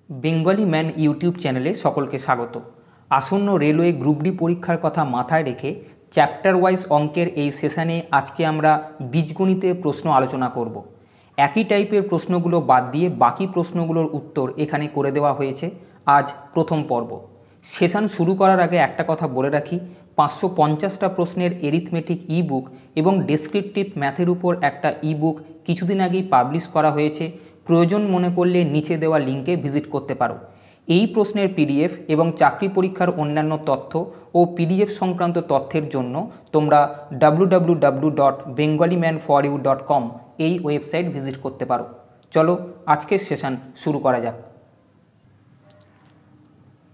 Bengali man YouTube চ্যানেলে সকলকে স্বাগত। আসন্ন রেলওয়ে গ্রুপ ডি পরীক্ষার কথা মাথায় রেখে চ্যাপ্টার ওয়াইজ অঙ্কের এই সেশনে আজকে আমরা বীজগণিতের প্রশ্ন আলোচনা করব। একই টাইপের প্রশ্নগুলো বাদ দিয়ে বাকি প্রশ্নগুলোর উত্তর এখানে করে দেওয়া হয়েছে। আজ প্রথম পর্ব। সেশন শুরু করার আগে একটা কথা বলে রাখি, 550টা প্রশ্নের এরিথমেটিক ই বুক এবং ডেসক্রিপটিভ ম্যাথের উপর একটা ই বুক কিছুদিন আগেই পাবলিশ করা হয়েছে। প্রয়োজন মনে করলে নিচে দেওয়া লিঙ্কে ভিজিট করতে পারো। এই প্রশ্নের পিডিএফ এবং চাকরি পরীক্ষার অন্যান্য তথ্য ও পিডিএফ সংক্রান্ত তথ্যের জন্য তোমরা www.bengali-man-for-you.com এই ওয়েবসাইট ভিজিট করতে পারো। চলো আজকের সেশন শুরু করা যাক।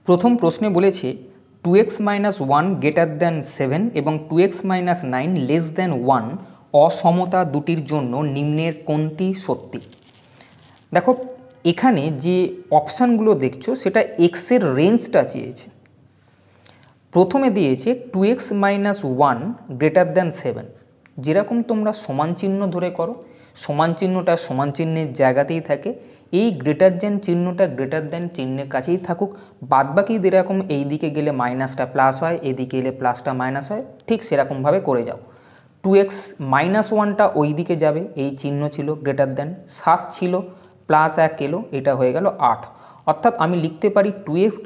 প্রথম প্রশ্নে বলেছে 2x - 1 > 7 এবং 2x - 9 <1 অসমতা দুটির জন্য নিম্নের কোনটি সত্যি। দেখো এখানে যে অপশানগুলো দেখছো সেটা এক্সের রেঞ্জটা চেয়েছে। প্রথমে দিয়েছে 2x - 1 > 7। যেরকম তোমরা সমান চিহ্ন ধরে করো, সমান চিহ্নটা সমান চিহ্নের জায়গাতেই থাকে, এই গ্রেটার দেন চিহ্নটা গ্রেটার দেন চিহ্নের কাছেই থাকুক। বাদবাকি যেরকম এই দিকে গেলে মাইনাসটা প্লাস হয়, এদিকে এলে প্লাসটা মাইনাস হয়, ঠিক সেরকমভাবে করে যাও। 2x - 1টা ওই দিকে যাবে, এই চিহ্ন ছিল গ্রেটার দেন, 7 ছিল প্লাস 1 এলো, এটা হয়ে গেল 8। অর্থাৎ আমি লিখতে পারি 2x >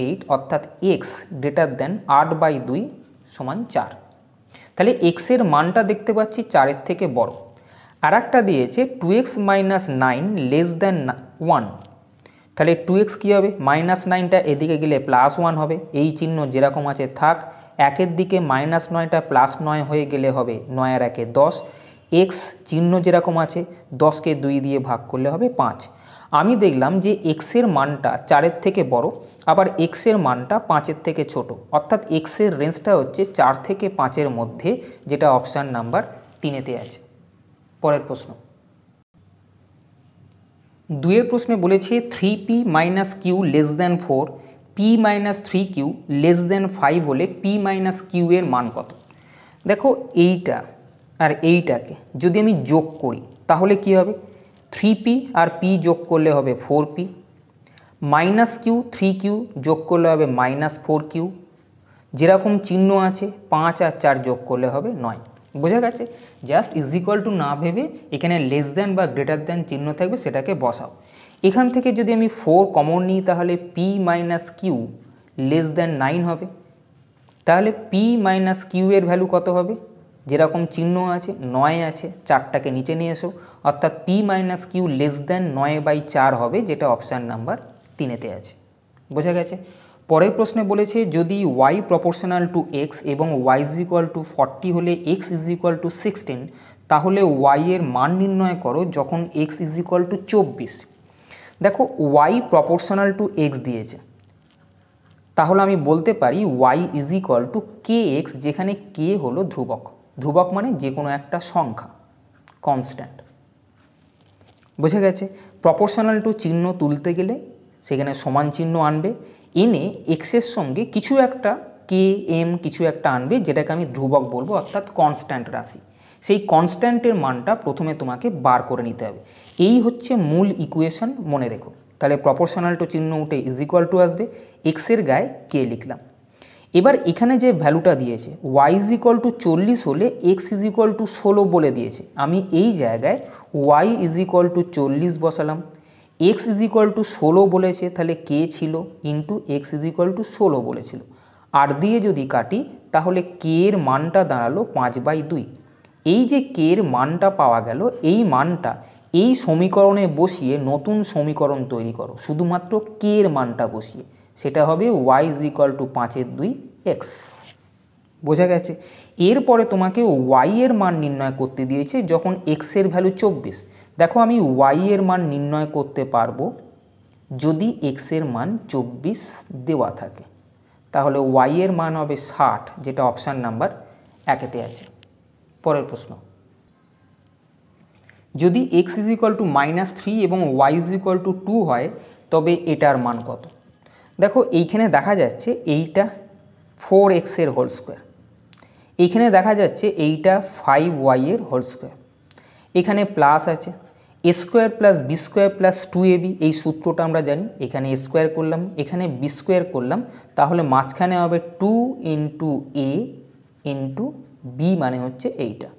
8 অর্থাৎ x > 8/2 = 4। তাহলে এক্সের মানটা দেখতে পাচ্ছি 4-এর থেকে বড়। আর একটা দিয়েছে 2x - 9 <1। তাহলে 2x কী হবে, -9টা এদিকে গেলে +1 হবে, এই চিহ্ন যেরকম আছে থাক। 1-এর দিকে -9টা +9 হয়ে গেলে হবে 9 আর 1-এ 10। x চিহ্ন যেরকম আছে 10কে 2 দিয়ে ভাগ করলে হবে 5। আমি দেখলাম যে এক্সের মানটা 4-এর থেকে বড়, আবার এক্সের মানটা 5-এর থেকে ছোট, অর্থাৎ এক্সের রেঞ্জটা হচ্ছে 4 থেকে 5-এর মধ্যে, যেটা অপশান নাম্বার 3-এতে আছে। পরের প্রশ্ন 2-এর প্রশ্নে বলেছে 3p - q <4 p - 3q <5 হলে p - q এর মান কত। দেখো এইটা আর এইটাকে যদি আমি যোগ করি তাহলে কি হবে, 3p আর p যোগ করলে হবে 4p, -q 3q যোগ করলে হবে -4q, যেরকম চিহ্ন আছে 5 আর 4 যোগ করলে হবে 9। বোঝা গেছে? জাস্ট = না ভেবে এখানে <> বা <> চিহ্ন থাকবে, সেটাকে বসাও। এখান থেকে যদি আমি 4 কমন নিই তাহলে p - q <9 হবে। তাহলে p - q এর ভ্যালু কত হবে, যেরকম চিহ্ন আছে 9 আছে, 4টাকে নিচে নিয়ে এসো, অর্থাৎ p - q <9/4 হবে, যেটা অপশান নাম্বার 3-এতে আছে। বোঝা গেছে? পরের প্রশ্নে বলেছে যদি y = x এবং y = 40 হলে x = 16, তাহলে y এর মান নির্ণয় করো যখন x = 24। দেখো y = x দিয়েছে, তাহলে আমি বলতে পারি y = kx, যেখানে k হলো ধ্রুবক। ধ্রুবক মানে যে কোনো একটা সংখ্যা, কনস্ট্যান্ট। বুঝে গেছে? প্রপোর্শনাল টু চিহ্ন তুলতে গেলে সেখানে সমান চিহ্ন আনবে, এনে এক্সের সঙ্গে কিছু একটা কে এম কিছু একটা আনবে, যেটাকে আমি ধ্রুবক বলবো, অর্থাৎ কনস্ট্যান্ট রাশি। সেই কনস্ট্যান্টের মানটা প্রথমে তোমাকে বার করে নিতে হবে। এই হচ্ছে মূল ইকুয়েশন, মনে রেখো। তাহলে প্রপোর্শনাল টু চিহ্ন উঠে = আসবে, এক্সের গায়ে কে লিখলাম। এবার এখানে যে ভ্যালুটা দিয়েছে y = 40 হলে x = 16 বলে দিয়েছে, আমি এই জায়গায় y = 40 বসালাম। x = 16 বলেছে, তাহলে k ছিল ইন্টু x = 16 বলেছিল। আর দিয়ে যদি কাটি তাহলে k এর মানটা দাঁড়ালো 5/2। এই যে k এর মানটা পাওয়া গেল, এই মানটা এই সমীকরণে বসিয়ে নতুন সমীকরণ তৈরি করো, শুধুমাত্র k এর মানটা বসিয়ে, সেটা হবে y = 5/2x। বোঝা গেছে? এরপরে তোমাকে y এর মান নির্ণয় করতে দিয়েছে যখন x এর ভ্যালু 24। দেখো আমি y এর মান নির্ণয় করতে পারবো যদি x এর মান 24 দেওয়া থাকে, তাহলে y এর মান হবে 60, যেটা অপশান নাম্বার 1-এতে আছে। পরের প্রশ্ন যদি x = -3 এবং y = 2 হয় তবে এটার মান কত। দেখো এইখানে দেখা যাচ্ছে এইটা 4x এর হোল স্কোয়ার, এইখানে দেখা যাচ্ছে এইটা 5y এর হোল স্কোয়ার, এখানে প্লাস আছে, a square plus B square plus 2ab, এই সূত্রটা আমরা জানি। এখানে এ স্কোয়ার করলাম, এখানে বি স্কোয়ার করলাম, তাহলে মাঝখানে হবে 2 ইন্টু এ ইন্টু বি, মানে হচ্ছে এইটা।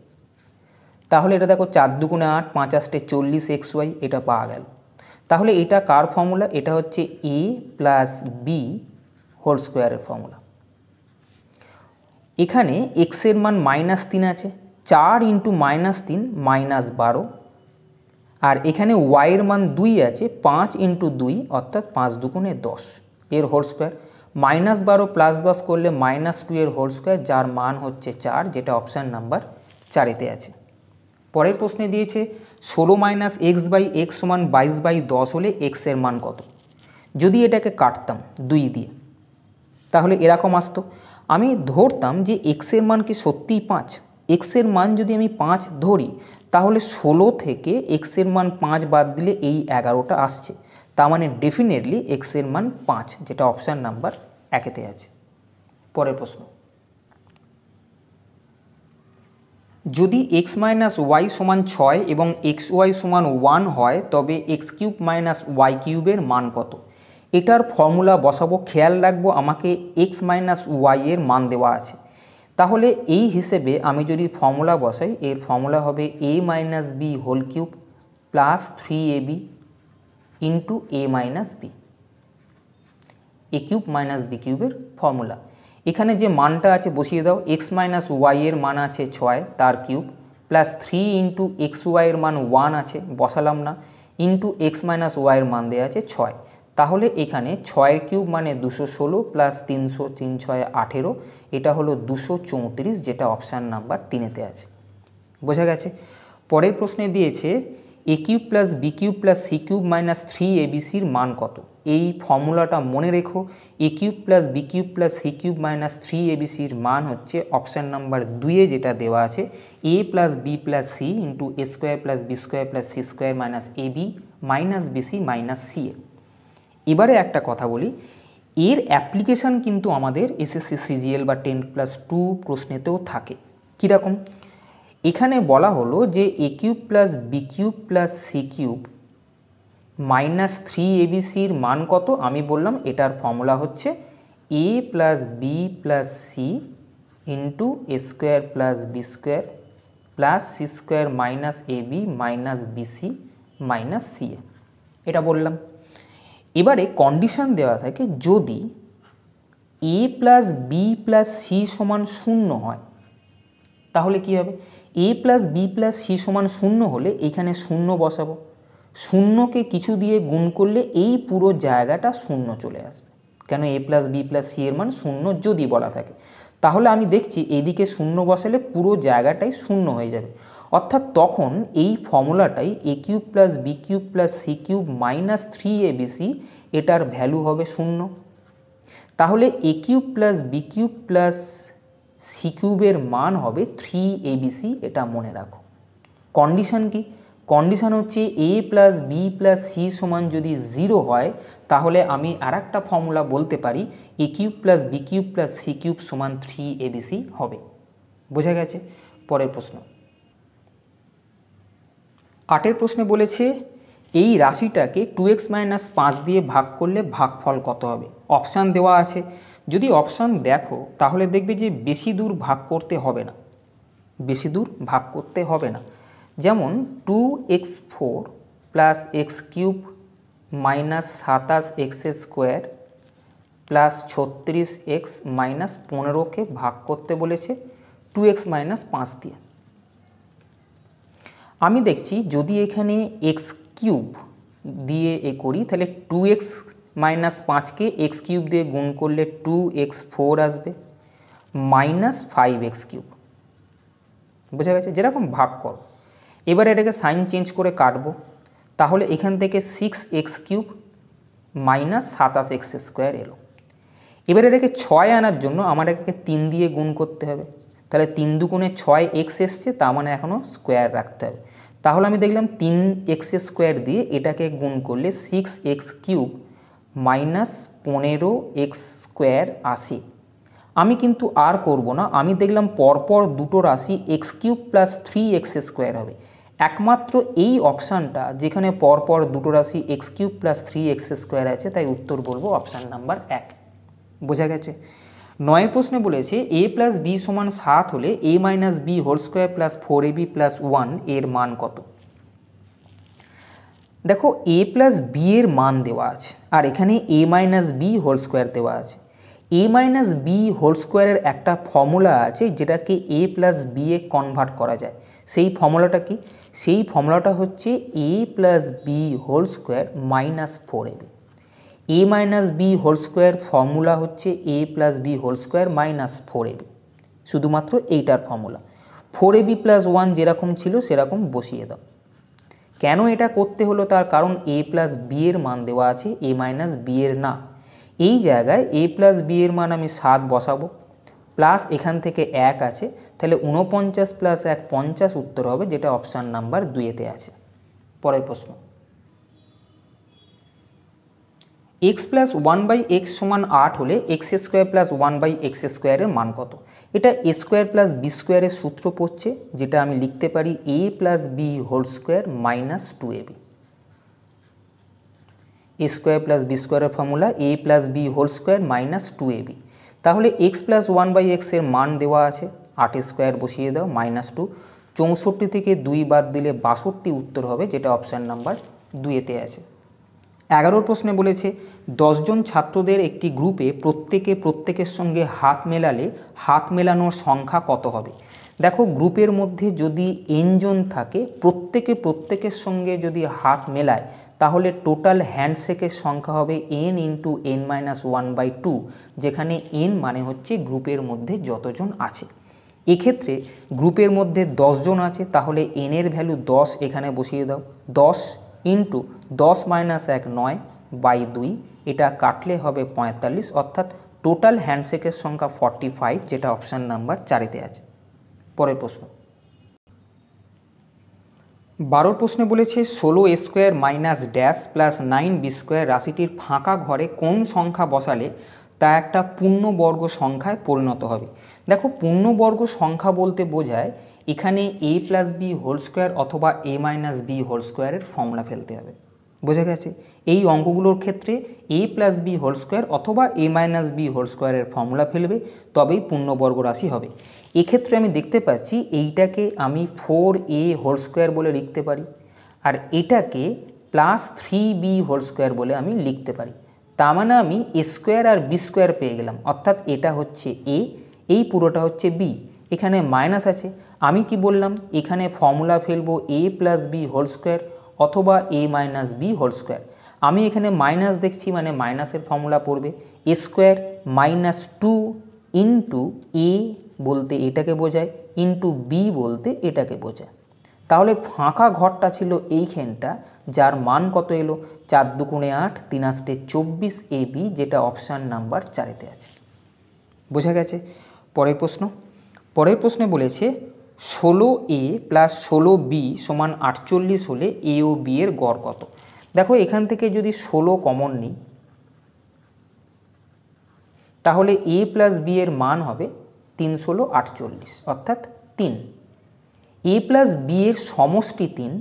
তাহলে এটা দেখো 4 দুগুণে 8, 5 8 40 xy, এটা পাওয়া গেল। তাহলে এটা কার ফর্মুলা? এটা হচ্ছে এ প্লাস বি হোল স্কোয়ারের ফর্মুলা। এখানে এক্সের মান -3 আছে, 4 ইন্টু -3 -12, আর এখানে ওয়াইয়ের মান 2 আছে, 5 ইন্টু 2 অর্থাৎ 5 দুগুণে 10 এর হোল স্কোয়ার। -12 প্লাস 10 করলে -2 এর হোল স্কোয়ার, যার মান হচ্ছে 4, যেটা অপশান নাম্বার 4-এতে আছে। পরের প্রশ্নে দিয়েছে 16 - x/x সমান 22/10 হলে x এর মান কত? যদি এটাকে কাটতাম 2 দিয়ে তাহলে এরকম আসতো। আমি ধরতাম যে x এর মান কি সত্যিই 5। x এর মান যদি আমি 5 ধরি তাহলে 16 থেকে x এর মান 5 বাদ দিলে এই 11টা আসছে। তার মানে ডেফিনেটলি x এর মান 5, যেটা অপশান নাম্বার 1-এতে আছে। পরের প্রশ্ন, যদি x - y সমান 6 এবং xy সমান 1 হয় তবে x³ - y³ এর মান কত? এটার ফর্মুলা বসাবো। খেয়াল রাখবো আমাকে x - y এর মান দেওয়া আছে, তাহলে এই হিসেবে আমি যদি ফর্মুলা বসাই, এর ফর্মুলা হবে a - b whole cube plus 3ab into a - b, a³ - b³ এর ফর্মুলা। এখানে যে মানটা আছে বসিয়ে দাও। x - y এর মান আছে 6, তার কিউব, প্লাস 3 ইন্টু xy এর মান 1 আছে, বসালাম না, ইন্টু x - y এর মান দেওয়া আছে 6। তাহলে এখানে 6 এর কিউব মানে 216 প্লাস 300, 3 6 18, এটা হলো 234, যেটা অপশান নাম্বার 3-এতে আছে। বোঝা গেছে? পরের প্রশ্নে দিয়েছে a³ plus b³ plus c³ minus 3abc-র মান কত? এই ফর্মুলাটা মনে রেখো। a³ plus b³ plus c³ minus 3abc-র মান হচ্ছে অপশান নাম্বার 2-এ যেটা দেওয়া আছে, a plus b plus c into a square plus b square plus c square minus ab minus bc minus c। এবারে একটা কথা বলি, এর অ্যাপ্লিকেশান কিন্তু আমাদের এসএসসি সিজিএল বা 10+2 প্রশ্নেতেও থাকে। কীরকম? এখানে বলা হলো যে a³ plus b³ plus c³ minus 3abc-র মান কত? আমি বললাম এটার ফর্মুলা হচ্ছে a plus B plus C into A square plus B square plus C square minus ab minus BC minus C. এটা বললাম। এবারে কন্ডিশান দেওয়া থাকে, যদি a plus B plus C সমান 0 হয় তাহলে কি হবে? a plus B plus C সমান 0 হলে এখানে 0 বসাবো, 0কে কিছু দিয়ে গুণ করলে এই পুরো জায়গাটা 0 চলে আসবে। কেন? a plus B plus C এর মান 0 যদি বলা থাকে, তাহলে আমি দেখছি এইদিকে 0 বসালে পুরো জায়গাটাই 0 হয়ে যাবে। অর্থাৎ তখন এই ফর্মুলাটাই a³ plus b³ plus c³ minus 3abc, এটার ভ্যালু হবে 0। তাহলে a³ plus b³ plus c³ এর মান হবে 3abc, এটা মনে রাখো। কন্ডিশান কি? কন্ডিশান হচ্ছে a plus B plus C সমান যদি 0 হয় তাহলে আমি আর একটা ফর্মুলা বলতে পারি a³ plus b³ plus c³ সমান 3abc হবে। বোঝা গেছে? পরের প্রশ্ন, 8-এর প্রশ্নে বলেছে এই রাশিটাকে 2x - 5 দিয়ে ভাগ করলে ভাগফল কত হবে? অপশান দেওয়া আছে। যদি অপশান দেখো তাহলে দেখবে যে বেশি দূর ভাগ করতে হবে না, বেশি দূর ভাগ করতে হবে না। যেমন 2x4 plus x³ minus 27x square plus 36x minus 15কে ভাগ করতে বলেছে 2x - 5 দিয়ে। আমি দেখছি যদি এখানে x³ দিয়ে করি তাহলে 2x - 5কে x³ দিয়ে গুণ করলে 2x4 আসবে মাইনাস 5x³। বোঝা গেছে? যেরকম ভাগ কর। এবারে এটাকে সাইন চেঞ্জ করে কাটবো, তাহলে এখান থেকে 6x³ মাইনাস 27x স্কোয়ার এলো। এবারে এটাকে 6 আনার জন্য আমার এটাকে 3 দিয়ে গুণ করতে হবে, তাহলে 3 দুগুণে 6x এসছে, তার মানে এখনও স্কোয়ার রাখতে হবে। তাহলে আমি দেখলাম 3x স্কোয়ার দিয়ে এটাকে গুণ করলে 6x³ মাইনাস 15x স্কোয়ার আসে। আমি কিন্তু আর করব না, আমি দেখলাম পরপর দুটো রাশি x³ প্লাস 3x স্কোয়ার হবে। একমাত্র এই অপশানটা যেখানে পরপর দুটো রাশি x cube plus 3x square আছে, তাই উত্তর বলবো অপশান নাম্বার 1। বোঝা গেছে? 9 প্রশ্নে বলেছে a প্লাস বি সমান 7 হলে a minus B whole square plus 4ab plus 1 এর মান কত? দেখো a প্লাস বি এর মান দেওয়া আছে আর এখানে a minus B whole square দেওয়া আছে। a মাইনাস বি হোল স্কোয়ারের একটা ফর্মুলা আছে যেটাকে a প্লাস বি এ কনভার্ট করা যায়। সেই ফর্মুলাটা কি? সেই ফর্মুলাটা হচ্ছে a plus B whole square minus 4ab। a minus B whole square formula হচ্ছে a plus B whole square minus 4ab, শুধুমাত্র এইটার ফর্মুলা। 4ab প্লাস 1 যেরকম ছিল সেরকম বসিয়ে দাও। কেন এটা করতে হলো? তার কারণ a প্লাস বি এর মান দেওয়া আছে, a মাইনাস বি এর না। এই জায়গায় a প্লাস বি এর মান আমি 7 বসাবো, প্লাস এখান থেকে 1 আছে, তাহলে 49 প্লাস 1 50 উত্তর হবে, যেটা অপশান নাম্বার 2-তে আছে। পরের প্রশ্ন, x প্লাস 1/x সমান 8 হলে x স্কোয়ার প্লাস 1/x স্কোয়ারের মান কত? এটা a স্কোয়ার প্লাস বি স্কোয়ারের সূত্র পড়ছে, যেটা আমি লিখতে পারি a plus B whole square minus 2ab। a square plus b স্কোয়ারের formula a plus B whole square minus 2ab। তাহলে x প্লাস 1/x এর মান দেওয়া আছে, 8 স্কোয়ার বসিয়ে দাও মাইনাস 2। 64 থেকে 2 বাদ দিলে 62 উত্তর হবে, যেটা অপশান নাম্বার 2-তে আছে। 11 প্রশ্নে বলেছে 10 জন ছাত্রদের একটি গ্রুপে প্রত্যেকের সঙ্গে হাত মেলালে হাত মেলানোর সংখ্যা কত হবে? দেখো গ্রুপের মধ্যে যদি n জন থাকে, প্রত্যেকের সঙ্গে যদি হাত মেলায় তাহলে টোটাল হ্যান্ডশেকের সংখ্যা হবে n ইন্টু n-1/2, যেখানে n মানে হচ্ছে গ্রুপের মধ্যে যতজন আছে। এক্ষেত্রে গ্রুপের মধ্যে 10 জন আছে, তাহলে n এর ভ্যালু 10 এখানে বসিয়ে দাও। 10 ইন্টু 10 মাইনাস 1 9/2, এটা কাটলে হবে 45, অর্থাৎ টোটাল হ্যান্ডশেকের সংখ্যা 45, যেটা অপশান নাম্বার 4-তে আছে। পরের প্রশ্ন, 12 প্রশ্নে বলেছে 16a square minus dash plus 9b square রাশিটির ফাঁকা ঘরে কোন সংখ্যা বসালে তা একটা পূর্ণবর্গ সংখ্যায় পরিণত হবে? দেখো পূর্ণবর্গ সংখ্যা বলতে বোঝায় এখানে a plus B whole square অথবা a মাইনাস বি হোল স্কোয়ারের ফর্মুলা ফেলতে হবে। বোঝা গেছে? এই অঙ্কগুলোর ক্ষেত্রে a plus B whole square অথবা a মাইনাস বি হোল স্কোয়ারের ফর্মুলা ফেলবে, তবেই পূর্ণবর্গ রাশি হবে। এক্ষেত্রে আমি দেখতে পাচ্ছি এইটাকে আমি 4a হোল স্কোয়ার বলে লিখতে পারি, আর এটাকে প্লাস 3b হোল স্কোয়ার বলে আমি লিখতে পারি। তার মানে আমি a স্কোয়ার আর b স্কোয়ার পেয়ে গেলাম, অর্থাৎ এটা হচ্ছে a, এই পুরোটা হচ্ছে b, এখানে মাইনাস আছে। আমি কি বললাম? এখানে ফর্মুলা ফেলবো a plus B whole square অথবা a minus B whole square. আমি এখানে মাইনাস দেখছি, মানে মাইনাসের ফর্মুলা পড়বে a square minus 2 into a বলতে এটাকে বোঝায়, ইন্টু বি বলতে এটাকে বোঝায়। তাহলে ফাঁকা ঘরটা ছিল এইখানটা, যার মান কত এলো? 4 দুগুণে 8, 3 আষ্টে 24ab, যেটা অপশান নাম্বার 4-তে আছে। বোঝা গেছে? পরের প্রশ্নে বলেছে 16a প্লাস 16b সমান 48 হলে a ও b এর গড় কত? দেখো এখান থেকে যদি 16 কমন নিই তাহলে a প্লাস b এর মান হবে 3 16 48, অর্থাৎ 3। a প্লাস b এর সমষ্টি 3,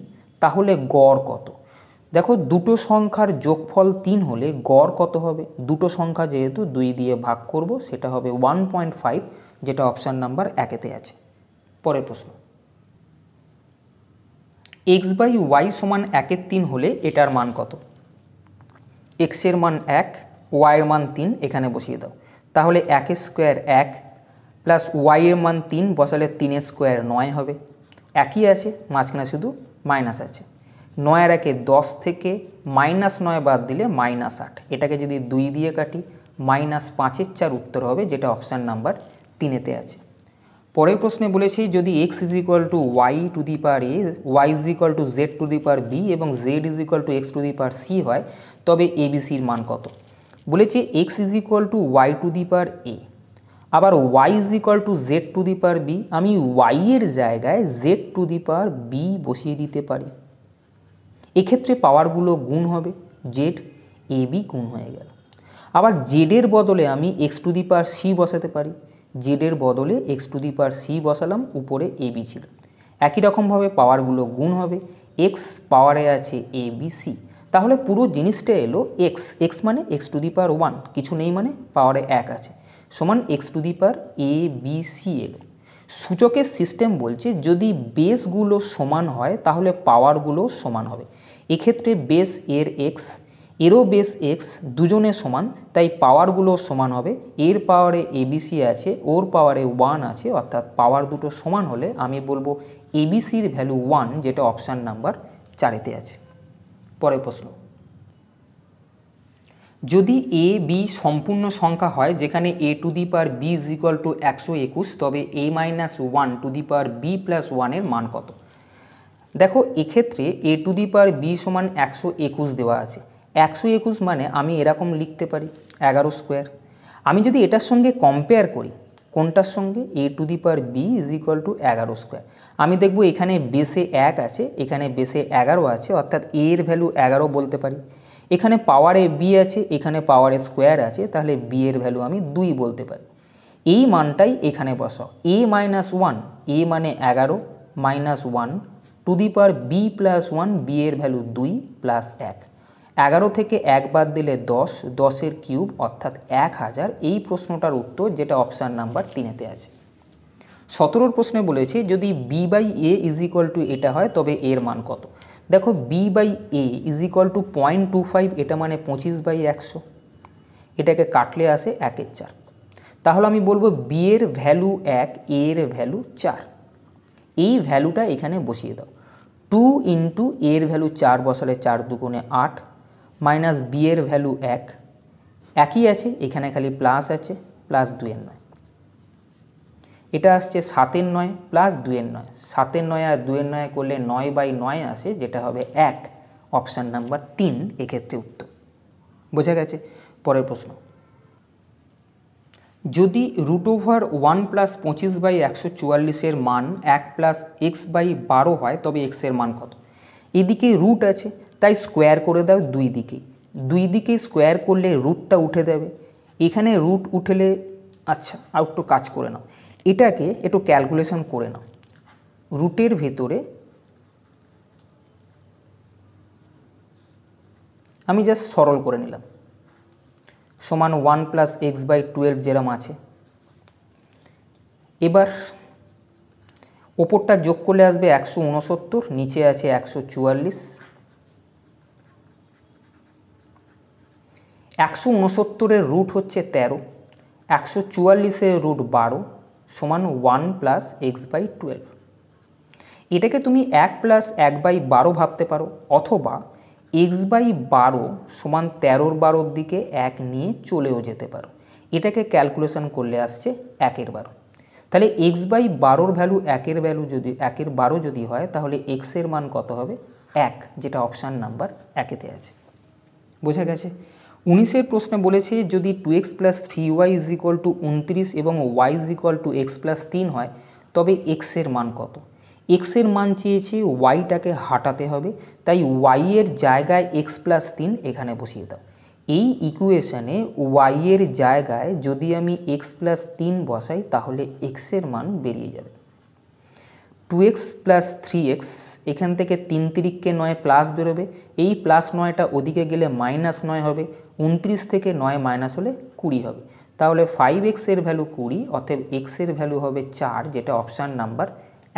তাহলে গড় কত? দেখো দুটো সংখ্যার যোগফল 3 হলে গড় কত হবে? দুটো সংখ্যা যেহেতু 2 দিয়ে ভাগ করব, সেটা হবে 1.5, যেটা অপশান নাম্বার 1-তে আছে। পরের প্রশ্ন, x/y সমান 1/3 হলে এটার মান কত? x এর মান 1, y এর মান 3, এখানে বসিয়ে দাও। তাহলে 1 স্কোয়ার 1 প্লাস y এর মান 3 বসালে 3 স্কোয়ার 9 হবে। একই আছে, মাঝখানে শুধু মাইনাস আছে। 9 আর 1 10 থেকে -9 বাদ দিলে -8, এটাকে যদি 2 দিয়ে কাটি -5/4 উত্তর হবে, যেটা অপশান নাম্বার 3-তে আছে। পরের প্রশ্নে বলেছি যদি x = y⁴a, y = z⁴b এবং z = x⁴c হয়, তবে abc-র মান কত? বলেছে x = y⁴a, আবার y = z⁴b, আমি y এর জায়গায় z⁴b বসিয়ে দিতে পারি। এক্ষেত্রে পাওয়ারগুলো গুণ হবে, z ab গুণ হয়ে গেল। আবার z এর বদলে আমি x⁴c বসাতে পারি, z এর বদলে x⁴c বসালাম, উপরে ab ছিল। একই রকমভাবে পাওয়ারগুলো গুণ হবে, এক্স পাওয়ারে আছে এ বি সি, তাহলে পুরো জিনিসটা এলো এক্স, এক্স মানে এক্স টু দি পাওয়ার 1, কিছু নেই মানে পাওয়ারে 1 আছে, সমান X to the power A B C এলো। সূচকের সিস্টেম বলছে যদি বেসগুলো সমান হয় তাহলে পাওয়ারগুলো সমান হবে। এক্ষেত্রে বেস এর এক্স, এরও বেস এক্স, দুজনে সমান, তাই পাওয়ারগুলো সমান হবে। এর পাওয়ারে এবিসি আছে, ওর পাওয়ারে 1 আছে, অর্থাৎ পাওয়ার দুটো সমান হলে আমি বলবো এবিসির ভ্যালু 1, যেটা অপশান নাম্বার 4-এতে আছে। পরের প্রশ্ন, যদি এ বি সম্পূর্ণ সংখ্যা হয় যেখানে a to the power b is equal to 121, তবে a minus 1 to the power B plus 1 এর মান কত? দেখো এক্ষেত্রে এ টু দি পাওয়ার বি সমান 121 দেওয়া আছে। 121 মানে আমি এরকম লিখতে পারি 11 স্কোয়ার। আমি যদি এটার সঙ্গে কম্পেয়ার করি, কোনটার সঙ্গে? A to the power b is equal to 11 square. আমি দেখব এখানে বেসে 1 আছে, এখানে বেসে 11 আছে, অর্থাৎ এ এর ভ্যালু 11 বলতে পারি। এখানে পাওয়ারে বি আছে, এখানে পাওয়ারে স্কোয়ার আছে, তাহলে বি এর ভ্যালু আমি 2 বলতে পারি। এই মানটাই এখানে বসাও, এ মাইনাস 1, এ মানে 11 minus 1 to the power B plus 1, B এর ভ্যালু 2 প্লাস 1, 11 থেকে 1 বাদ দিলে 10, 10-এর কিউব অর্থাৎ 1000। এই প্রশ্নটার উত্তর, যেটা অপশান নাম্বার 3-এতে আছে। 17 প্রশ্নে বলেছে যদি B by A is equal to এটা হয় তবে এর মান কত? দেখো B by A is equal to 0.25, এটা মানে 25/100, এটাকে কাটলে আসে 1/4। তাহলে আমি বলবো বি এর ভ্যালু 1, এ এর ভ্যালু 4। এই ভ্যালুটা এখানে বসিয়ে দাও। 2 ইন্টু এর ভ্যালু 4 বসালে 4 দুগুণে 8, মাইনাস বি এর ভ্যালু 1, একই আছে, এখানে খালি প্লাস আছে, প্লাস 2-এর 9, এটা আসছে 7-এর 9 প্লাস 2-এর 9, 7-এর 9 আর 2-এর 9 করলে 9/9 আসে, যেটা হবে 1, অপশান নাম্বার 3 এক্ষেত্রে উত্তর। বোঝা গেছে? পরের প্রশ্ন, যদি √1 প্লাস 25/144 মান 1 প্লাস x/12 হয় তবে x এর মান কত? এদিকে রুট আছে তাই স্কোয়ার করে দাও দুই দিকেই, দুই দিকেই স্কোয়ার করলে রুটটা উঠে যাবে। এখানে রুট উঠলে, আচ্ছা আর একটু কাজ করে নাও, এটাকে একটু ক্যালকুলেশন করে নাও। রুটের ভেতরে আমি জাস্ট সরল করে নিলাম, সমান 1 প্লাস x/12 যেরম আছে। এবার ওপরটা যোগ করলে আসবে 169, নিচে আছে 144। 169-এর রুট হচ্ছে 13, 144-এর রুট 12, সমান 1 প্লাস x/12। এটাকে তুমি 1 প্লাস 1/12 ভাবতে পারো, অথবা x/12 সমান 13/12 দিকে 1 নিয়ে চলেও যেতে পারো। এটাকে ক্যালকুলেশন করলে আসছে 1/12। তাহলে x/12 ভ্যালু 1/12 যদি হয় তাহলে x এর মান কত হবে? 1, যেটা অপশান নাম্বার 1-এতে আছে। বোঝা গেছে? 19-এর প্রশ্নে বলেছে যদি 2x plus 3y is equal two 29 এবং y is equal two x plus 3 হয় তবে x এর মান কত? x এর মান চেয়েছে, yটাকে হাঁটাতে হবে, তাই y এর জায়গায় x প্লাস 3 এখানে বসিয়ে দাও। এই ইকুয়েশানে y এর জায়গায় যদি আমি x প্লাস 3 বসাই তাহলে x এর মান বেরিয়ে যাবে 2x প্লাস 3x, এখান থেকে 3 তিরিককে 9 প্লাস বেরোবে, এই প্লাস 9টা ওদিকে গেলে মাইনাস 9 হবে, 29 থেকে 9 মাইনাস হলে 20 হবে, তাহলে 5x এর ভ্যালু 20, অতএব x এর ভ্যালু হবে 4, যেটা অপশান নাম্বার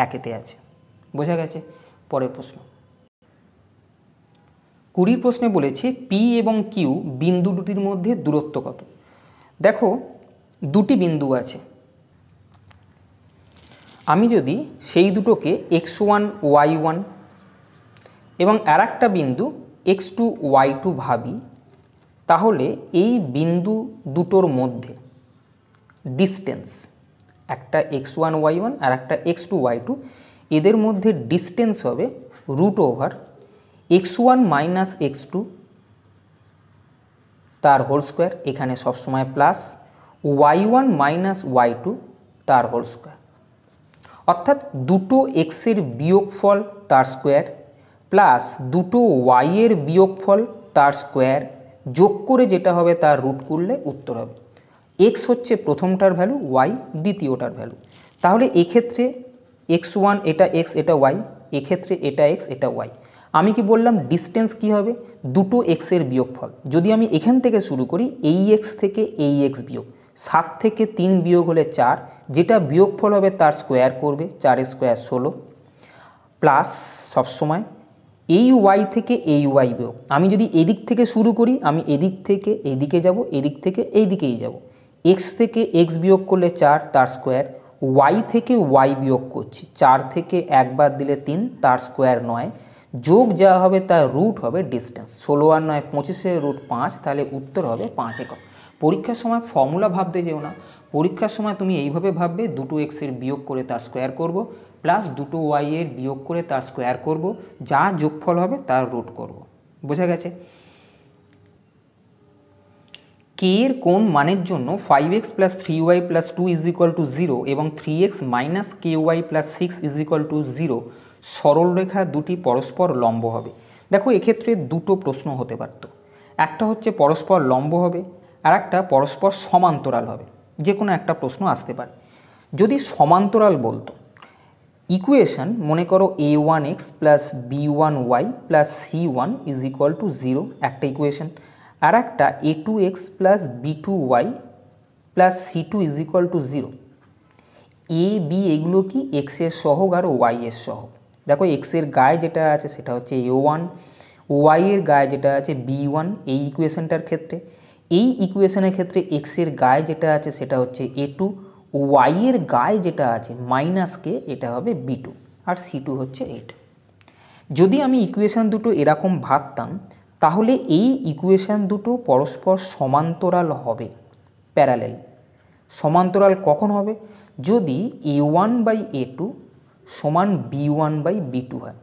1-এতে আছে। বোঝা গেছে? পরের প্রশ্ন, 20 প্রশ্নে বলেছে P এবং Q বিন্দু দুটির মধ্যে দূরত্ব কত? দেখো দুটি বিন্দু আছে, আমি যদি সেই দুটোকে x1 y1 এবং আরেকটা বিন্দু x2 y2 ভাবি, তাহলে এই বিন্দু দুটোর মধ্যে ডিস্টেন্স, একটা x1 y1 আর একটা x2 y2, এদের মধ্যে ডিস্টেন্স হবে √x1 মাইনাস x2 তার হোল স্কোয়ার, এখানে সবসময় প্লাস, y1 মাইনাস y2 তার হোল স্কোয়ার, অর্থাৎ দুটো এক্সের বিয়োগফল তার স্কোয়ার প্লাস দুটো ওয়াইয়ের বিয়োগফল তার স্কোয়ার যোগ করে যেটা হবে তার রুট করলে উত্তর হবে। এক্স হচ্ছে প্রথমটার ভ্যালু, ওয়াই দ্বিতীয়টার ভ্যালু। তাহলে এক্ষেত্রে x1 এটা x এটা y, এক্ষেত্রে এটা x এটা y। আমি কি বললাম ডিস্টেন্স কি হবে, দুটো x এর বিয়োগফল। যদি আমি এখান থেকে শুরু করি এই x থেকে এই x বিয়োগ, 7 থেকে 3 বিয়োগ হলে 4, যেটা বিয়োগফল হবে তার স্কোয়ার করবে, 4 স্কোয়ার 16, প্লাস সবসময় এই y থেকে এই y বিয়োগ। আমি যদি এদিক থেকে শুরু করি আমি এদিক থেকে এদিকে যাব, এদিক থেকে এই দিকেই যাব, x থেকে x বিয়োগ করলে 4 তার স্কোয়ার, y থেকে y বিয়োগ করছি, 4 থেকে 1 বাদ দিলে 3 তার স্কোয়ার 9, যোগ যা হবে তার রুট হবে ডিস্টেন্স, 16 আর 9 25-এর রুট 5, তাহলে উত্তর হবে 5 একক। পরীক্ষার সময় ফর্মুলা ভাবতে যেও না, পরীক্ষার সময় তুমি এইভাবে ভাববে দুটো x এর বিয়োগ করে তার স্কোয়ার করব, প্লাস দুটো y এর বিয়োগ করে তার স্কোয়ার করব, যা যোগফল হবে তার রুট করব। বোঝা গেছে? k এর কোন মানের জন্য 5x + 3y + 2 = 0 এবং 3x - ky + 6 = 0 সরলরেখা দুটি পরস্পর লম্ব হবে। দেখো এক্ষেত্রে দুটো প্রশ্ন হতে পারত, একটা হচ্ছে পরস্পর লম্ব হবে আর একটা পরস্পর সমান্তরাল হবে, যে কোনো একটা প্রশ্ন আসতে পারে। যদি সমান্তরাল বলতো, ইকুয়েশন মনে করো a1x + b1y + c1 = 0 একটা ইকুয়েশন, আর একটা a2x + b2y + c2 = 0। a b এগুলো কি x এর সহগ আর y এর সহগ। দেখো x এর গায়ে যেটা আছে সেটা হচ্ছে a1, y এর গায়ে যেটা আছে b1 এই ইকুয়েশনটার ক্ষেত্রে, এই ইকুয়েশনের ক্ষেত্রে x এর গায়ে যেটা আছে সেটা হচ্ছে a2, y এর গায়ে যেটা আছে -k এটা হবে b2, আর c2 হচ্ছে 8। যদি আমি ইকুয়েশন দুটো এরকম ভাবতাম তাহলে এই ইকুয়েশন দুটো পরস্পর সমান্তরাল হবে, প্যারালেল। সমান্তরাল কখন হবে? যদি a1/a2 সমান b1/b2 হয়।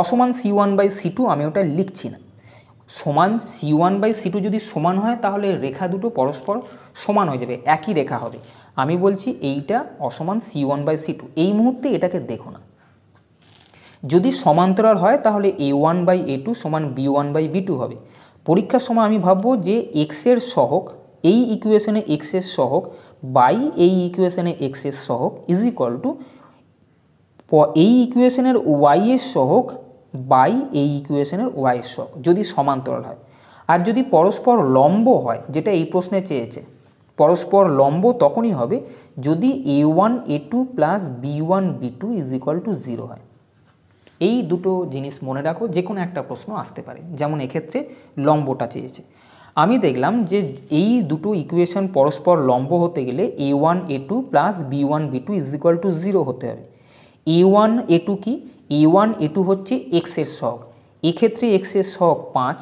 অসমান c1/c2 আমি ওটা লিখছি না, সমান c1/c2 যদি সমান হয় তাহলে রেখা দুটো পরস্পর সমান হয়ে যাবে, একই রেখা হবে। আমি বলছি এইটা অসমান c1/c2, এই মুহূর্তে এটাকে দেখো না। যদি সমান্তরাল হয় তাহলে a1/a2 সমান b1/b2 হবে। পরীক্ষার সময় আমি ভাববো যে x এর সহগ এই ইকুয়েশনে x এর সহগ বাই এই ইকুয়েশনে x এর সহগ = এই ইকুয়েশনের y এর সহগ বাই এই ইকুয়েশনের y এর সহগ, যদি সমান্তরাল হয়। আর যদি পরস্পর লম্ব হয়, যেটা এই প্রশ্নে চেয়েছে, পরস্পর লম্ব তখনই হবে যদি a1a2 + b1b2 = 0 হয়। এই দুটো জিনিস মনে রাখো, যে কোনো একটা প্রশ্ন আসতে পারে, যেমন এক্ষেত্রে লম্বটা চেয়েছে। আমি দেখলাম যে এই দুটো ইকুয়েশন পরস্পর লম্ব হতে গেলে a1a2 + b1b2 = 0 হতে হবে। a1a2 কি? a1a2 হচ্ছে x এর সহগ, এক্ষেত্রে x এর সহগ 5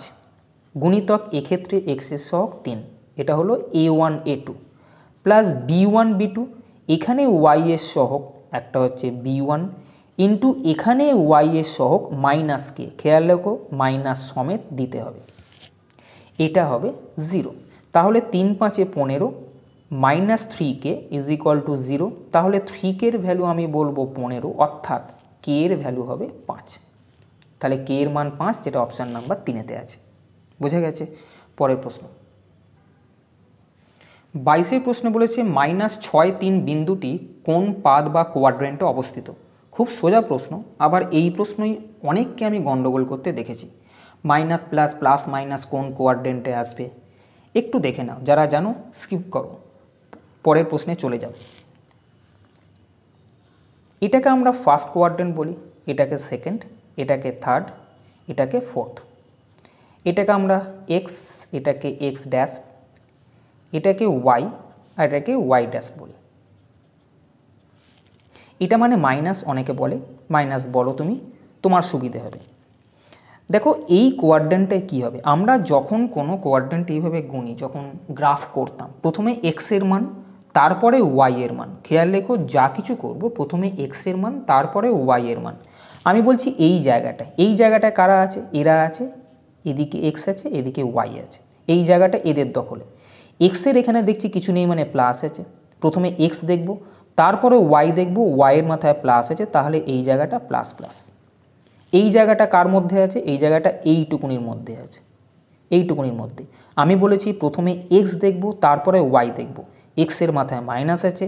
গুণিতক এক্ষেত্রে x এর সহগ 3, এটা হলো a1a2, প্লাস b1b2 এখানে y এর সহগ একটা হচ্ছে b1 ইন্টু এখানে y এর সহগ -k, খেয়াল রাখো মাইনাস সমেত দিতে হবে, এটা হবে 0। তাহলে 3 5 15 -3k = 0। তাহলে 3k এর ভ্যালু আমি বলবো 15, অর্থাৎ k এর ভ্যালু হবে 5। তাহলে k এর মান 5, যেটা অপশান নাম্বার 3-তে আছে। বোঝা গেছে? পরের প্রশ্ন 22-এর প্রশ্নে বলেছে -6 3 বিন্দুটি কোন পাদ বা কোয়াড্রেন্টে অবস্থিত। খুব সোজা প্রশ্ন, আবার এই প্রশ্নই অনেককে আমি গন্ডগোল করতে দেখেছি। মাইনাস প্লাস প্লাস মাইনাস কোন কোয়াড্রেন্টে আসবে একটু দেখে নাও, যারা জানো স্কিপ করো, পরের প্রশ্নে চলে যাও। এটাকে আমরা ফার্স্ট কোয়াড্রেন্ট বলি, এটাকে সেকেন্ড, এটাকে থার্ড, এটাকে ফোর্থ। এটাকে আমরা এক্স, এটাকে এক্স ড্যাশ, এটাকে ওয়াই আর এটাকে ওয়াই ড্যাশ বলি। এটা মানে মাইনাস, অনেকে বলে মাইনাস, বলো তুমি, তোমার সুবিধে হবে। দেখো এই কোয়াড্রেন্টটায় কী হবে, আমরা যখন কোনো কোয়াড্রেন্ট এইভাবে গুনি, যখন গ্রাফ করতাম, প্রথমে এক্সের মান তারপরে ওয়াই এর মান। খেয়াল রেখো যা কিছু করব প্রথমে এক্সের মান তারপরে ওয়াই এর মান। আমি বলছি এই জায়গাটায় কারা আছে? এরা আছে, এদিকে এক্স আছে, এদিকে ওয়াই আছে, এই জায়গাটা এদের দখলে। এক্সের এখানে দেখছি কিছু নেই মানে প্লাস আছে, প্রথমে এক্স দেখব তারপরে ওয়াই দেখব, ওয়াইয়ের মাথায় প্লাস আছে, তাহলে এই জায়গাটা প্লাস প্লাস। এই জায়গাটা কার মধ্যে আছে? এই জায়গাটা এইটুকুনির মধ্যে আছে, এইটুকুনির মধ্যে। আমি বলেছি প্রথমে এক্স দেখব তারপরে ওয়াই দেখব, এক্সের মাথায় মাইনাস আছে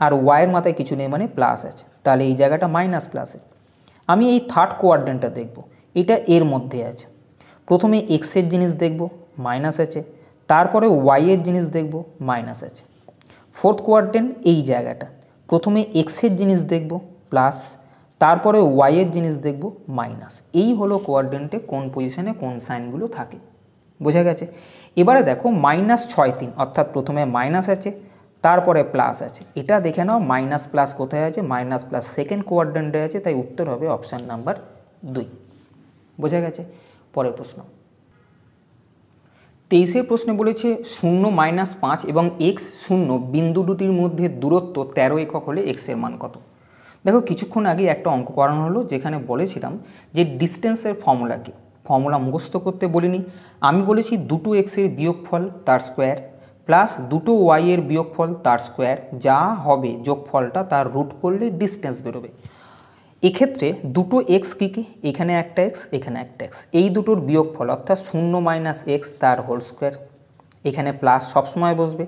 আর ওয়াইয়ের মাথায় কিছু নেই মানে প্লাস আছে, তাহলে এই জায়গাটা মাইনাস প্লাসে। আমি এই থার্ড কোয়াড্রেন্টটা দেখব, এটা এর মধ্যে আছে। প্রথমে এক্সের জিনিস দেখব, মাইনাস আছে, তারপরে ওয়াইয়ের জিনিস দেখব, মাইনাস আছে। ফোর্থ কোয়াড্রেন্ট এই জায়গাটা, প্রথমে এক্সের জিনিস দেখব প্লাস, তারপরে ওয়াইয়ের জিনিস দেখব মাইনাস। এই হলো কোয়াড্রেন্টে কোন পজিশনে কোন সাইনগুলো থাকে, বোঝা গেছে। এবারে দেখো -6 3, অর্থাৎ প্রথমে মাইনাস আছে তারপরে প্লাস আছে। এটা দেখে নাও মাইনাস প্লাস কোথায় আছে, মাইনাস প্লাস সেকেন্ড কোয়াড্রেন্টে আছে, তাই উত্তর হবে অপশান নাম্বার 2, বোঝা গেছে। পরের প্রশ্ন 23-এর প্রশ্নে বলেছে 0 -5 এবং x0 বিন্দু দুটির মধ্যে দূরত্ব 13 একক হলে x এর মান কত। দেখো কিছুক্ষণ আগে একটা অঙ্ক করানো হলো যেখানে বলেছিলাম যে ডিস্টেন্সের ফর্মুলা কি, ফর্মুলা মুখস্থ করতে বলিনি। আমি বলেছি দুটো এক্সের বিয়োগফল তার স্কোয়ার প্লাস দুটো ওয়াইয়ের বিয়োগফল তার স্কোয়ার, যা হবে যোগফলটা তার রুট করলে ডিস্টেন্স বেরোবে। এক্ষেত্রে দুটো এক্স কী কী, এখানে একটা এক্স এখানে একটা এক্স, এই দুটোর বিয়োগফল অর্থাৎ 0 - x তার হোল স্কোয়ার, এখানে প্লাস সবসময় বসবে।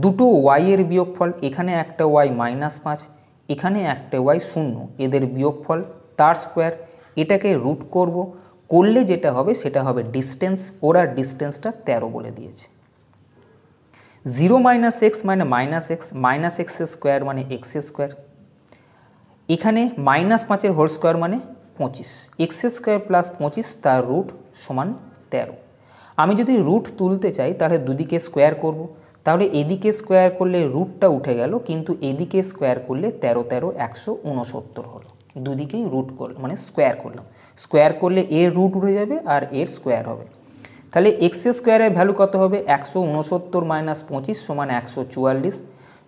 দুটো ওয়াইয়ের বিয়োগফল, এখানে একটা ওয়াই -5 এখানে একটা ওয়াই 0, এদের বিয়োগফল তার স্কোয়ার, এটাকে রুট করব, করলে যেটা হবে সেটা হবে ডিস্টেন্স। ওরা ডিস্টেন্সটা 13 বলে দিয়েছে। 0 - x মানে -x, -x স্কোয়ার মানে x স্কোয়ার, এখানে -5 হোল স্কোয়ার মানে 25, x স্কোয়ার প্লাস 25 তার রুট সমান 13। আমি যদি রুট তুলতে চাই তাহলে দুদিকে স্কোয়ার করব, তাহলে এদিকে স্কোয়ার করলে রুটটা উঠে গেল, কিন্তু এদিকে স্কোয়ার করলে 13 13 169 হলো। দুদিকেই রুট করলাম মানে স্কোয়ার করলাম, স্কোয়ার করলে এর রুট উঠে যাবে আর এর স্কোয়ার হবে। তাহলে এক্স স্কোয়ারের ভ্যালু কত হবে, 169 - 25 = 144।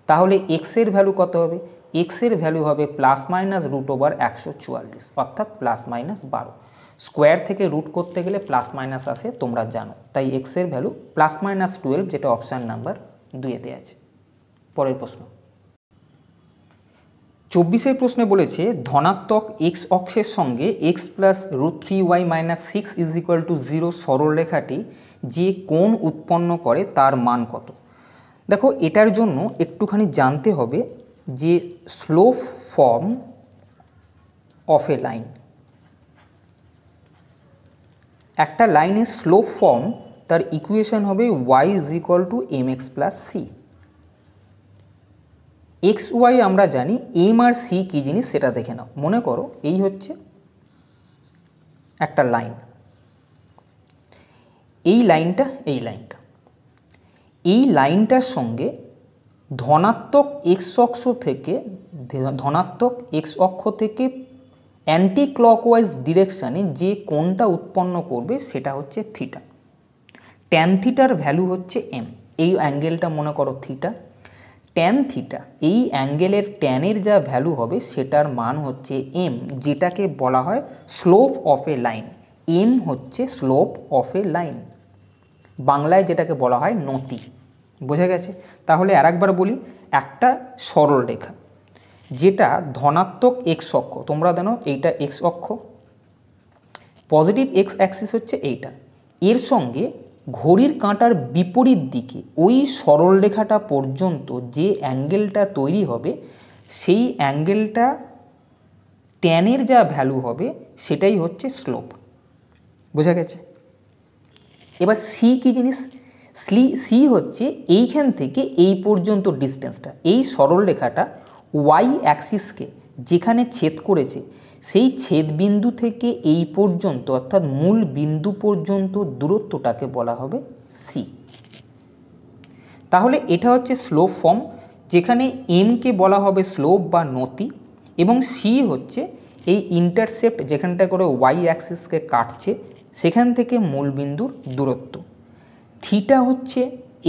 তাহলে এক্সের ভ্যালু কত হবে, এক্সের ভ্যালু হবে ±√144, অর্থাৎ ±12। স্কোয়ার থেকে রুট করতে গেলে প্লাস মাইনাস আসে তোমরা জানো, তাই এক্সের ভ্যালু +-12, যেটা অপশান নাম্বার 2-তে আছে। পরের প্রশ্ন 24-এর প্রশ্নে বলেছে ধনাত্মক এক্স অক্ষের সঙ্গে x + √3y - 6 = 0 সরলরেখাটি যে কোণ উৎপন্ন করে তার মান কত। দেখো এটার জন্য একটুখানি জানতে হবে যে slope form of a line, একটা লাইনের স্লোপ ফর্ম তার ইকুয়েশন হবে y = mx + c। X Y আমরা জানি, এম আর সি কী জিনিস সেটা দেখে নাও। মনে করো এই হচ্ছে একটা লাইন, এই লাইনটা এই লাইনটার সঙ্গে ধনাত্মক এক্স অক্ষ থেকে অ্যান্টি ক্লকওয়াইজ ডিরেকশানে যে কোণটা উৎপন্ন করবে সেটা হচ্ছে থিটা। ট্যান থিটার ভ্যালু হচ্ছে এম, এই অ্যাঙ্গেলটা মনে করো থিটা। ট্যান থিটা, এই অ্যাঙ্গেলের ট্যানের যা ভ্যালু হবে সেটার মান হচ্ছে এম, যেটাকে বলা হয় slope of a line. M হচ্ছে স্লোপ অফ এ লাইন, বাংলায় যেটাকে বলা হয় নতি, বোঝা গেছে। তাহলে আরেকবার বলি, একটা সরল রেখা যেটা ধনাত্মক এক্স অক্ষ, তোমরা জানো এইটা এক্স অক্ষ, পজিটিভ এক্স অ্যাক্সিস হচ্ছে এইটা, এর সঙ্গে ঘড়ির কাঁটার বিপরীত দিকে ওই সরল রেখাটা পর্যন্ত যে অ্যাঙ্গেলটা তৈরি হবে সেই অ্যাঙ্গেলটা ট্যানের যা ভ্যালু হবে সেটাই হচ্ছে স্লোপ, বোঝা গেছে। এবার সি কী জিনিস, সি হচ্ছে এইখান থেকে এই পর্যন্ত ডিস্টেন্সটা, এই সরল রেখাটা ওয়াই অ্যাক্সিসকে যেখানে ছেদ করেছে সেই ছেদ বিন্দু থেকে এই পর্যন্ত অর্থাৎ মূল বিন্দু পর্যন্ত দূরত্বটাকে বলা হবে সি। তাহলে এটা হচ্ছে স্লোপ ফর্ম, যেখানে এমকে বলা হবে স্লোপ বা নতি, এবং সি হচ্ছে এই ইন্টারসেপ্ট যেখানটা করে ওয়াই অ্যাক্সিসকে কাটছে সেখান থেকে মূল বিন্দুর দূরত্ব। থিটা হচ্ছে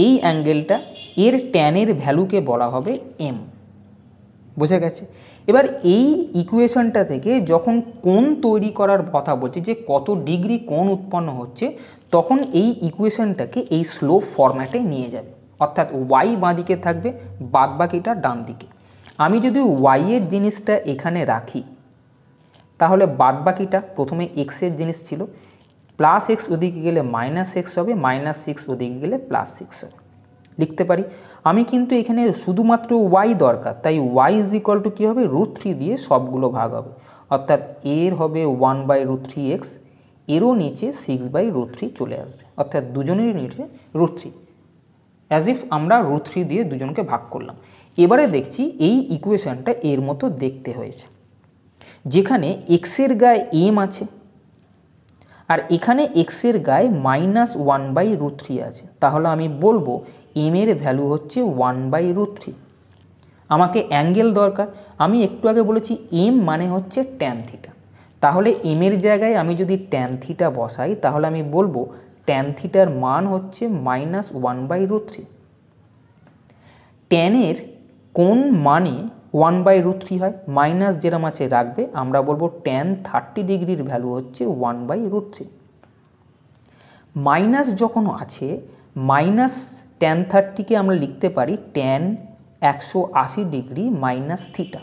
এই অ্যাঙ্গেলটা, এর ট্যানের ভ্যালুকে বলা হবে এম, বোঝা গেছে। এবার এই ইকুয়েশনটা থেকে যখন কোণ তৈরি করার কথা বলছে যে কত ডিগ্রি কোণ উৎপন্ন হচ্ছে, তখন এই ইকুয়েশনটাকে এই স্লোপ ফরম্যাটে নিয়ে যাবে, অর্থাৎ ওয়াই বাঁদিকে থাকবে, বাদবাকিটা ডান দিকে। আমি যদি ওয়াইয়ের জিনিসটা এখানে রাখি তাহলে বাদবাকিটা, প্রথমে এক্সের জিনিস ছিল, +x ওদিকে গেলে -x হবে, -6 ওদিকে গেলে +6 হবে। লিখতে পারি। আমি কিন্তু এখানে শুধুমাত্র ওয়াই দরকার, তাই ওয়াই ইজ ইকুয়াল টু কী হবে, √3 দিয়ে সবগুলো ভাগ হবে, অর্থাৎ এর হবে 1/√3x, এরও নিচে 6/√3 চলে আসবে, অর্থাৎ দুজনেরই নিচে √3, অ্যাজ ইফ আমরা √3 দিয়ে দুজনকে ভাগ করলাম। এবারে দেখছি এই ইকুয়েশনটা এর মতো দেখতে হয়েছে, যেখানে এক্সের গায়ে এম আছে আর এখানে এক্সের গায়ে -1/√3 আছে, তাহলে আমি বলবো এম এর ভ্যালু হচ্ছে 1/√3। আমাকে অ্যাঙ্গেল দরকার, আমি একটু আগে বলেছি এম মানে হচ্ছে ট্যান থিটা, তাহলে এম এর জায়গায় আমি যদি ট্যান থিটা বসাই তাহলে আমি বলবো ট্যান থিটার মান হচ্ছে -1/√3। ট্যানের কোন মানে 1/√3 হয়, মাইনাস যেরম আছে রাখবে, আমরা বলবো ট্যান 30 ডিগ্রির ভ্যালু হচ্ছে 1/√3। মাইনাস যখন আছে, মাইনাস ট্যান 30কে আমরা লিখতে পারি ট্যান 180 ডিগ্রি মাইনাস থিটা,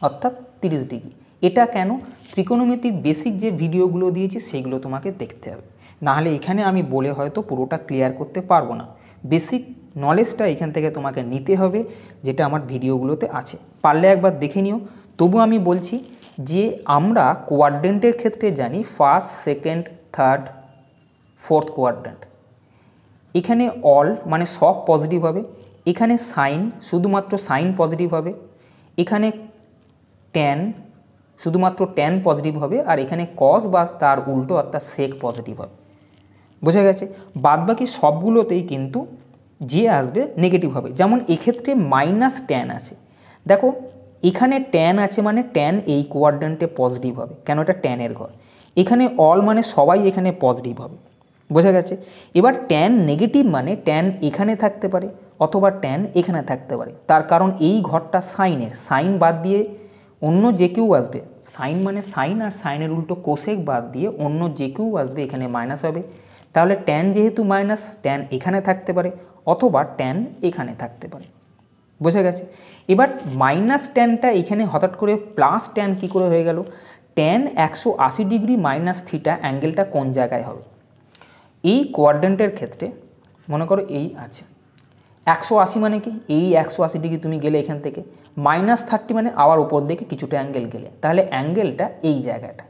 অর্থাৎ 30 ডিগ্রি। এটা কেন, ত্রিকোণমিতির বেসিক যে ভিডিওগুলো দিয়েছি সেগুলো তোমাকে দেখতে হবে, নাহলে এখানে আমি বলে হয়তো পুরোটা ক্লিয়ার করতে পারবো না। বেসিক নলেজটা এখান থেকে তোমাকে নিতে হবে, যেটা আমার ভিডিওগুলোতে আছে, পারলে একবার দেখে নিও। তবু আমি বলছি যে আমরা কোয়াড্রেন্টের ক্ষেত্রে জানি first, second, third, fourth quadrant. এখানে অল মানে সব পজিটিভ হবে, এখানে সাইন শুধুমাত্র সাইন পজিটিভ হবে, এখানে ট্যান শুধুমাত্র ট্যান পজিটিভ হবে, আর এখানে কস বা তার উল্টো অর্থাৎ সেক পজিটিভ হবে। বোঝা গেছে? বাদবাকি সবগুলোতেই কিন্তু যে আসবে নেগেটিভ হবে। যেমন এক্ষেত্রে মাইনাস ট্যান আছে, দেখো এখানে ট্যান আছে মানে ট্যান এই কোয়াড্রেন্টে পজিটিভ হবে, কেন এটা ট্যানের ঘর। এখানে অল মানে সবাই এখানে পজিটিভ হবে। বোঝা গেছে? এবার ট্যান নেগেটিভ মানে ট্যান এখানে থাকতে পারে অথবা ট্যান এখানে থাকতে পারে, তার কারণ এই ঘরটা সাইনের, সাইন বাদ দিয়ে অন্য যে কেউ আসবে, সাইন মানে সাইন আর সাইনের উল্টো কোসেক বাদ দিয়ে অন্য যে কেউ আসবে এখানে মাইনাস হবে। তাহলে ট্যান যেহেতু মাইনাস, ট্যান এখানে থাকতে পারে অথবা ট্যান এখানে থাকতে পারে। বোঝা গেছে? এবার মাইনাস ট্যানটা এখানে হঠাৎ করে প্লাস ট্যান কী করে হয়ে গেল? ট্যান 180 ডিগ্রি মাইনাস থিটা অ্যাঙ্গেলটা কোন জায়গায় হবে? এই কোয়াড্রেন্টের ক্ষেত্রে মনে করো এই আছে 180 মানে কি, এই 180 ডিগ্রি তুমি গেলে এখান থেকে, -30 মানে আবার উপর দিকে কিছুটা অ্যাঙ্গেল গেলে, তাহলে অ্যাঙ্গেলটা এই জায়গাটা।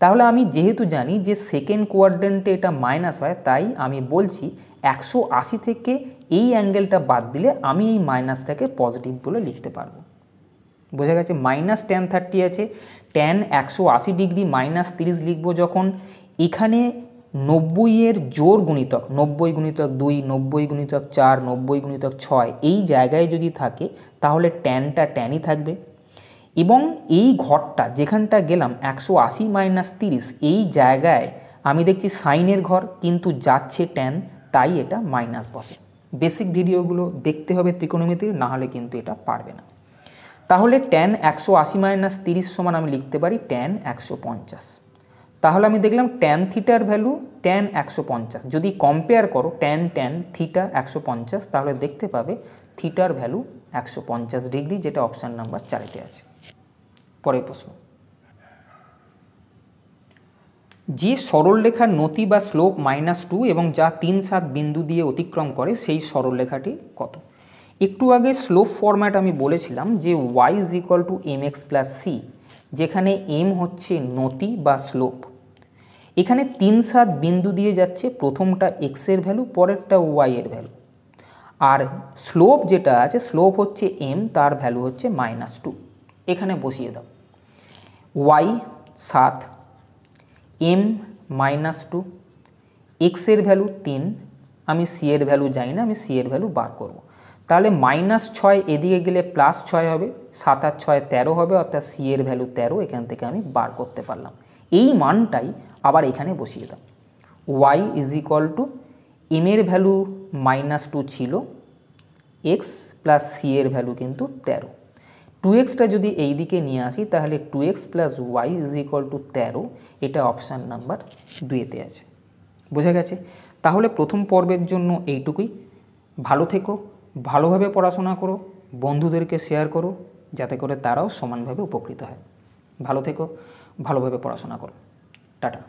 তাহলে আমি যেহেতু জানি যে সেকেন্ড কোয়াড্রেন্টে এটা মাইনাস হয়, তাই আমি বলছি 180 থেকে এই অ্যাঙ্গেলটা বাদ দিলে আমি এই মাইনাসটাকে পজিটিভ বলে লিখতে পারবো। বোঝা গেছে? -tan 30 আছে, tan 180 ডিগ্রি -30 লিখবো যখন, এখানে 90 জোর গুণিতক 90 × 2, 90 × 4, 90 × 6 এই জায়গায় যদি থাকে তাহলে ট্যানটা ট্যানই থাকবে। এবং এই ঘরটা যেখানটা গেলাম 180 - 30 এই জায়গায় আমি দেখছি সাইনের ঘর, কিন্তু যাচ্ছে ট্যান, তাই এটা মাইনাস বসে। বেসিক ভিডিওগুলো দেখতে হবে ত্রিকোণমিতির, না হলে কিন্তু এটা পারবে না। তাহলে ট্যান 180 - 30 সমান আমি লিখতে পারি ট্যান 150। তাহলে আমি দেখলাম ট্যান থিটার ভ্যালু ট্যান 150। যদি কম্পেয়ার করো ট্যান থিটা 150, তাহলে দেখতে পাবে থিটার ভ্যালু 150 ডিগ্রি, যেটা অপশান নাম্বার 4-তে আছে। পরের প্রশ্ন, যে সরলরেখার নতি বা স্লোপ -2 এবং যা 3, 7 বিন্দু দিয়ে অতিক্রম করে সেই সরলরেখাটি কত? একটু আগে স্লোপ ফরম্যাট আমি বলেছিলাম যে y = mx + c, যেখানে m হচ্ছে নতি বা স্লোপ। এখানে 3, 7 বিন্দু দিয়ে যাচ্ছে, প্রথমটা x এর ভ্যালু, পরেরটা y এর ভ্যালু, আর স্লোপ যেটা আছে স্লোপ হচ্ছে m, তার ভ্যালু হচ্ছে -2। এখানে বসিয়ে দাও y 7, m -2, x এর ভ্যালু 3, আমি c এর ভ্যালু জানি না, আমি c এর ভ্যালু বার করব। তাহলে -6 এদিকে গেলে +6 হবে, 7 আর 6 13 হবে, অর্থাৎ c এর ভ্যালু 13, এখান থেকে আমি বার করতে পারলাম। এই মানটাই আবার এখানে বসিয়ে দাও, y = m এর ভ্যালু -2 ছিল, x + c এর ভ্যালু কিন্তু 13, 2xটা যদি এই দিকে নিয়ে আসি তাহলে 2x + y = 13, এটা অপশান নাম্বার 2-তে আছে। বোঝা গেছে? তাহলে প্রথম পর্বের জন্য এইটুকুই। ভালো থেকো, ভালোভাবে পড়াশোনা করো, বন্ধুদেরকে শেয়ার করো, যাতে করে তারাও সমানভাবে উপকৃত হয়। ভালো থেকো, ভালোভাবে পড়াশোনা করো। টাটা।